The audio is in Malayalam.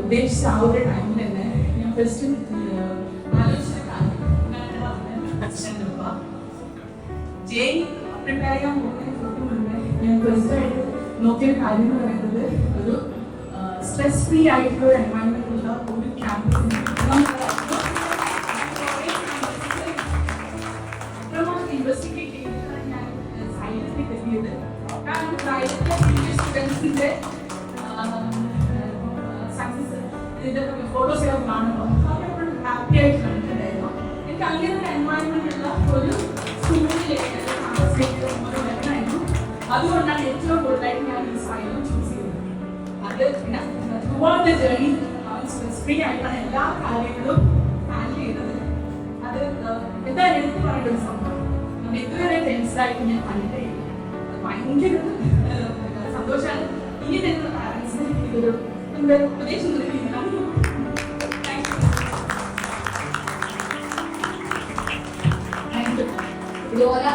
ഉദ്ദേശിച്ച ആ ഒരു ടൈമിൽ തന്നെ ഞാൻ ഫസ്റ്റ് ആലോചിച്ച കാര്യം പ്രിപ്പയർ ചെയ്യാൻ പോകുന്നതിന് ഞാൻ ഫസ്റ്റ് ആയിട്ട് നോക്കിയ കാര്യം എന്ന് പറയുന്നത് ഒരു സ്ട്രെസ് ഫ്രീ ആയിട്ടുള്ള ഒരു എൻവയൺമെന്റ് ഉള്ള ഒരു ക്യാമ്പസിന് ഇൻവെസ്റ്റിഗേറ്റ് ചെയ്തിട്ടാണ് ഞാൻ സൈലത്തിലേക്ക് എത്തിയത്. കാരണം സൈലത്തിലെ സ്റ്റുഡൻസിന്റെ സക്സസ് ഇതിന്റെ ഫോട്ടോസ് ഒക്കെ കാണുമ്പോൾ അവരെപ്പോഴും ഹാപ്പി ആയിട്ട് കണ്ടിട്ടുണ്ടായിരുന്നു. എനിക്ക് അങ്ങനെ ഒരു എൻവയൺമെന്റ് ഉള്ള ഒരു സ്കൂളിലേക്ക് താമസിക്കായിരുന്നു. അതുകൊണ്ടാണ് ഏറ്റവും കൂടുതലായിട്ട് ഞാൻ ഈ സൈലം ചൂസ് ചെയ്തത്. അത് throughout the journey stress free ആയിട്ടാണ് എല്ലാ കാര്യങ്ങളും ഹാൻഡിൽ ചെയ്തത്. അത് എന്തായാലും എടുത്ത് പറയേണ്ട ഒരു സംഭവം. ഇതുവരെ ടെൻസ്ഡായിട്ട് ഞാൻ കണ്ടിട്ടില്ല. ഭയങ്കര സന്തോഷമാണ്. ഇനി തരുന്ന പാരൻസിന് ഇതൊരു ഉപദേശം നൽകിയിട്ടാണ്. ഇതുപോലെ